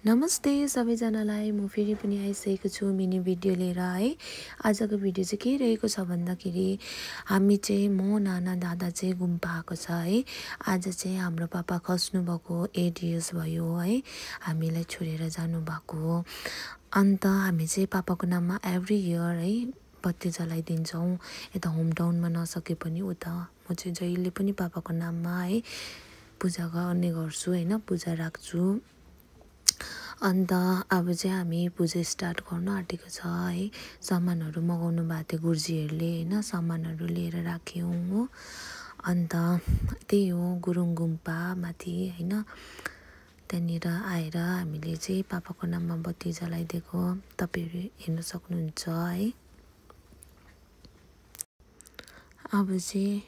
नमस्ते सबैजनालाई म फेरि पनि आइसकेको छु मिनी भिडियो लिएर है। आजको भिडियो चाहिँ के रहेको छ भन्दाखेरि हामी चाहिँ म नाना दादा चाहिँ गुम्पा आएको छ है। आज चाहिँ हाम्रो पापा खस्नु भएको 8 इयर्स भयो है, हामीलाई छोडेर जानुभएको हो। अन्त हामी चाहिँ पापाको नाममा एभ्री इयर है बत्ती जलाइदिन्छौँ। यता होम टाउनमा नसके पनि उता म चाहिँ जहिले पनि पापाको नाममा है पूजा गर्ने गर्छु होइन, पूजा राख्छु। अन्त अब चाहिँ हामी पूजा स्टार्ट गर्नु आँटेको छ है। सामानहरू मगाउनु भएको थियो गुरुजीहरूले होइन, सामानहरू लिएर राख्यौँ हो। अन्त त्यही हो गुरुङ गुम्पा माथि होइन, त्यहाँनिर आएर हामीले चाहिँ पापाको नाममा बत्ती जलाइदिएको तपाईँहरू हेर्न सक्नुहुन्छ है। अब चाहिँ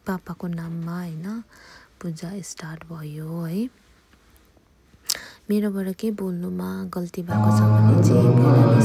पापाको नाममा होइन पूजा स्टार्ट भयो है। मेरोबाट के बोल्नुमा गल्ती भएको छ भने चाहिँ पहिला नै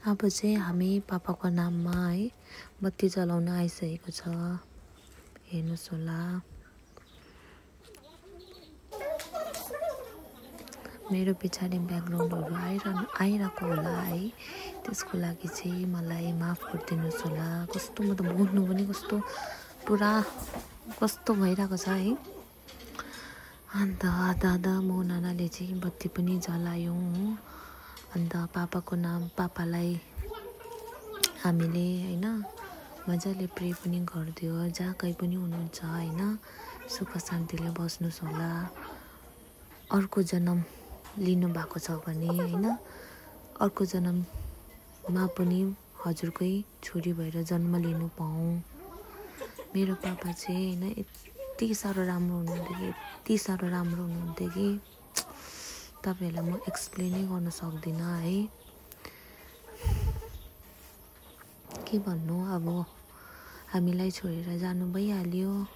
अब चाहिँ हामी पापाको नाममा है बत्ती जलाउन आइसकेको छ, हेर्नुहोस् होला। मेरो पछाडि ब्याकग्राउन्डहरू आइरहेको होला है, त्यसको लागि चाहिँ मलाई माफ गरिदिनुहोस् होला। कस्तो म त बोल्नु पनि कस्तो पुरा कस्तो भइरहेको छ है। अन्त दादा म नानाले चाहिँ बत्ती पनि जलायौँ हो। अन्त पापाको नाम पापालाई हामीले होइन मजाले प्रे पनि गरिदियो, जहाँ कहीँ पनि हुनुहुन्छ होइन, सुख शान्तिले बस्नुहोस् होला। अर्को जन्म लिनुभएको छ भने होइन, अर्को जन्ममा पनि हजुरकै छोरी भएर जन्म लिनु पाऊँ। मेरो पापा चाहिँ होइन यति साह्रो राम्रो हुनुहुन्थ्यो कि तपाईँहरूलाई म एक्सप्लेनै गर्न सक्दिनँ है। के भन्नु, अब हामीलाई छोडेर जानु भइहाल्यो।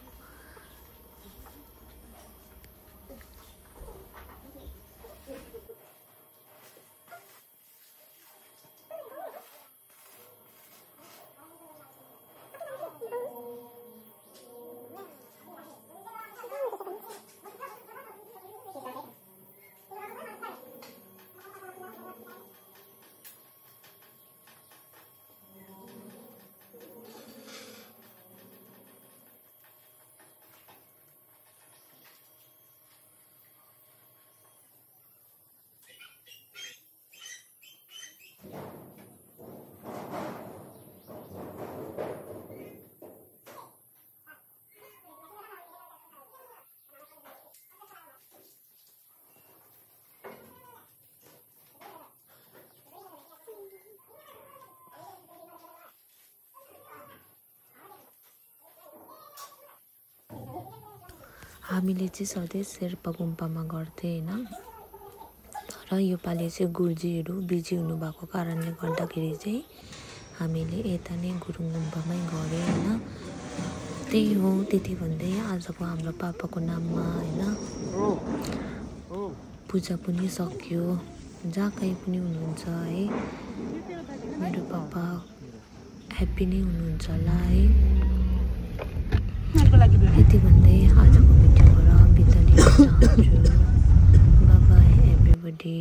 हामीले चाहिँ सधैँ शेर्पा गुम्पामा गर्थ्यौँ होइन, तर योपालि चाहिँ गुरुजीहरू बिजी हुनुभएको कारणले गर्दाखेरि चाहिँ हामीले यता नै गुरुङ गुम्पामै गऱ्यौँ होइन। त्यही हो, त्यति भन्दै आजको हाम्रो पापाको नाममा होइन पूजा पनि सक्यो। जहाँ कहीँ पनि हुनुहुन्छ है, मेरो पापा ह्याप्पी नै हुनुहुन्छ होला है। यति भन्दै आजको भिडियोबाट बिदा लिन चाहन्छु। By by everybody.